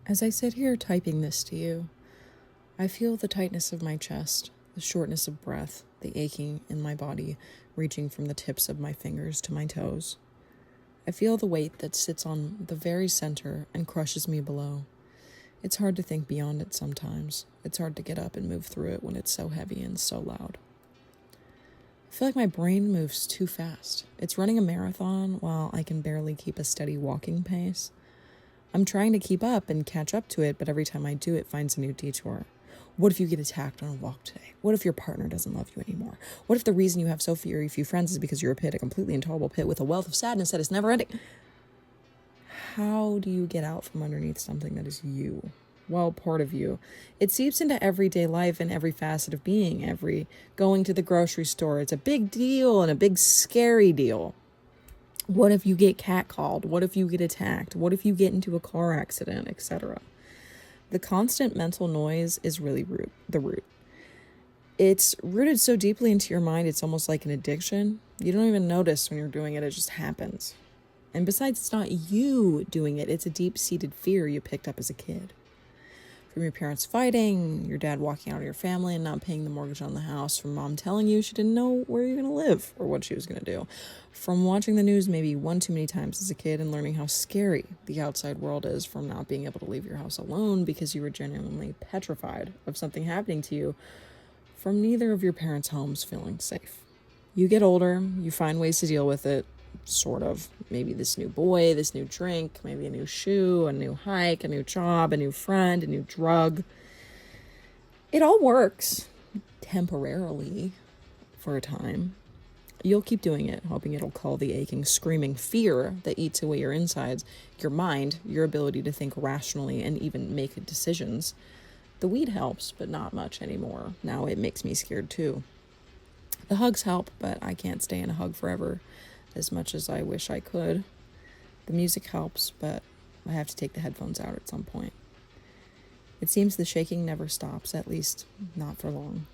As I sit here typing this to you, I feel the tightness of my chest, the shortness of breath, the aching in my body, reaching from the tips of my fingers to my toes. I feel the weight that sits on the very center and crushes me below. It's hard to think beyond it sometimes. It's hard to get up and move through it when it's so heavy and so loud. I feel like my brain moves too fast. It's running a marathon while I can barely keep a steady walking pace. I'm trying to keep up and catch up to it, but every time I do, it finds a new detour. What if you get attacked on a walk today? What if your partner doesn't love you anymore? What if the reason you have so very few friends is because you're a completely intolerable pit with a wealth of sadness that is never ending? How do you get out from underneath something that is you? Well, part of you. It seeps into everyday life and every facet of being, every going to the grocery store. It's a big deal and a big scary deal. What if you get catcalled? What if you get attacked? What if you get into a car accident, etc.? The constant mental noise is really the root. It's rooted so deeply into your mind, it's almost like an addiction. You don't even notice when you're doing it, it just happens. And besides, it's not you doing it, it's a deep-seated fear you picked up as a kid. From your parents fighting, your dad walking out of your family and not paying the mortgage on the house, from mom telling you she didn't know where you're going to live or what she was going to do, from watching the news maybe one too many times as a kid and learning how scary the outside world is, from not being able to leave your house alone because you were genuinely petrified of something happening to you, from neither of your parents' homes feeling safe. You get older, you find ways to deal with it, sort of. Maybe this new boy, this new drink, maybe a new shoe, a new hike, a new job, a new friend, a new drug. It all works temporarily for a time. You'll keep doing it, hoping it'll cull the aching, screaming fear that eats away your insides, your mind, your ability to think rationally and even make decisions. The weed helps, but not much anymore. Now it makes me scared too. The hugs help, but I can't stay in a hug forever, as much as I wish I could. The music helps, but I have to take the headphones out at some point. It seems the shaking never stops, at least not for long.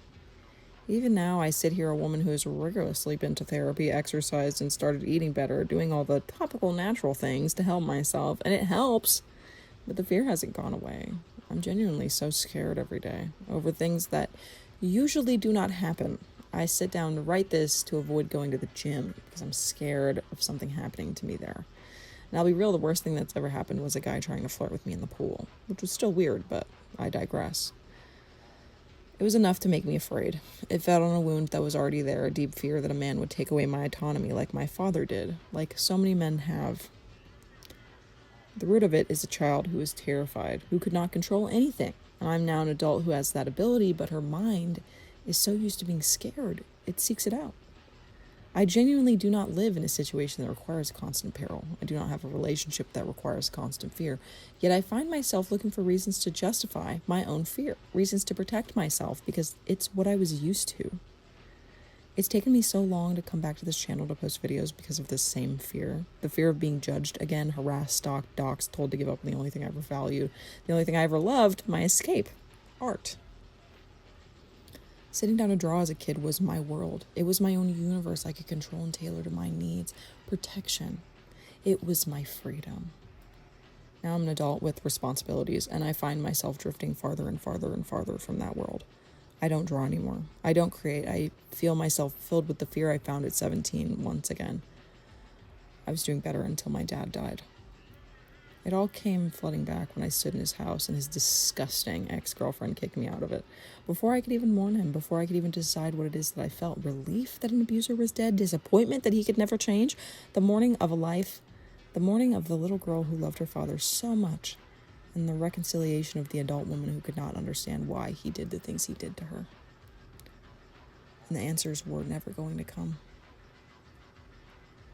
Even now, I sit here, a woman who has rigorously been to therapy, exercised, and started eating better, doing all the topical natural things to help myself, and it helps, but the fear hasn't gone away. I'm genuinely so scared every day over things that usually do not happen. I sit down to write this to avoid going to the gym because I'm scared of something happening to me there. And I'll be real, the worst thing that's ever happened was a guy trying to flirt with me in the pool, which was still weird, but I digress. It was enough to make me afraid. It fed on a wound that was already there, a deep fear that a man would take away my autonomy like my father did, like so many men have. The root of it is a child who is terrified, who could not control anything. And I'm now an adult who has that ability, but her mind is so used to being scared, it seeks it out. I genuinely do not live in a situation that requires constant peril. I do not have a relationship that requires constant fear. Yet I find myself looking for reasons to justify my own fear, reasons to protect myself, because it's what I was used to. It's taken me so long to come back to this channel to post videos because of this same fear. The fear of being judged again, harassed, stalked, doxxed, told to give up on the only thing I ever valued, the only thing I ever loved, my escape, art. Sitting down to draw as a kid was my world. It was my own universe I could control and tailor to my needs. Protection. It was my freedom. Now I'm an adult with responsibilities, and I find myself drifting farther and farther and farther from that world. I don't draw anymore. I don't create. I feel myself filled with the fear I found at 17 once again. I was doing better until my dad died. It all came flooding back when I stood in his house and his disgusting ex-girlfriend kicked me out of it. Before I could even mourn him, before I could even decide what it is that I felt, relief that an abuser was dead, disappointment that he could never change, the mourning of a life, the mourning of the little girl who loved her father so much, and the reconciliation of the adult woman who could not understand why he did the things he did to her. And the answers were never going to come.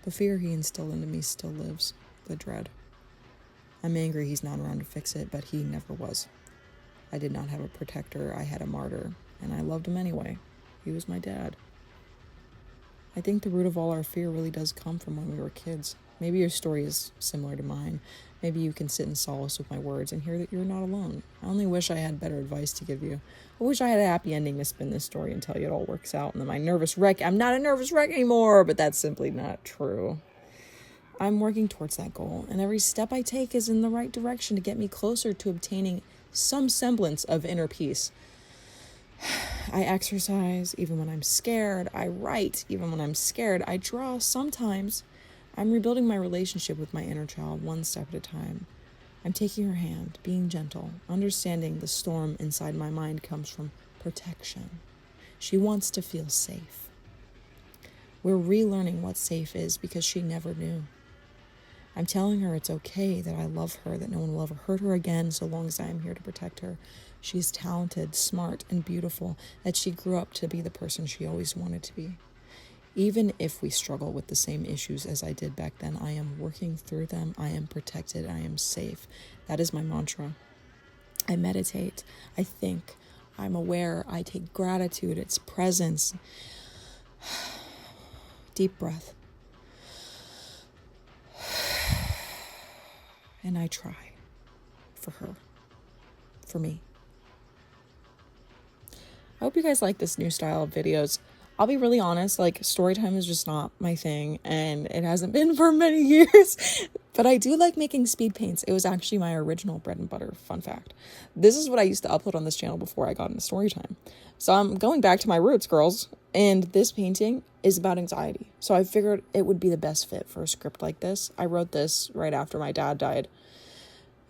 The fear he instilled into me still lives, the dread. I'm angry he's not around to fix it, but he never was. I did not have a protector, I had a martyr, and I loved him anyway. He was my dad. I think the root of all our fear really does come from when we were kids. Maybe your story is similar to mine. Maybe you can sit in solace with my words and hear that you're not alone. I only wish I had better advice to give you. I wish I had a happy ending to spin this story and tell you it all works out, and then I'm not a nervous wreck anymore, but that's simply not true. I'm working towards that goal, and every step I take is in the right direction to get me closer to obtaining some semblance of inner peace. I exercise even when I'm scared. I write even when I'm scared. I draw sometimes. I'm rebuilding my relationship with my inner child one step at a time. I'm taking her hand, being gentle, understanding the storm inside my mind comes from protection. She wants to feel safe. We're relearning what safe is because she never knew. I'm telling her it's okay, that I love her, that no one will ever hurt her again so long as I am here to protect her. She's talented, smart, and beautiful, that she grew up to be the person she always wanted to be. Even if we struggle with the same issues as I did back then, I am working through them. I am protected. I am safe. That is my mantra. I meditate. I think. I'm aware. I take gratitude. It's presence. Deep breath. And I try for her, for me. I hope you guys like this new style of videos. I'll be really honest, like, story time is just not my thing, and it hasn't been for many years, but I do like making speed paints. It was actually my original bread and butter, fun fact. This is what I used to upload on this channel before I got into story time. So I'm going back to my roots, girls, and this painting is about anxiety. So I figured it would be the best fit for a script like this. I wrote this right after my dad died.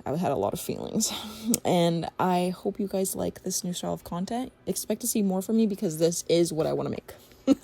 I had a lot of feelings, and I hope you guys like this new style of content. Expect to see more from me because this is what I want to make.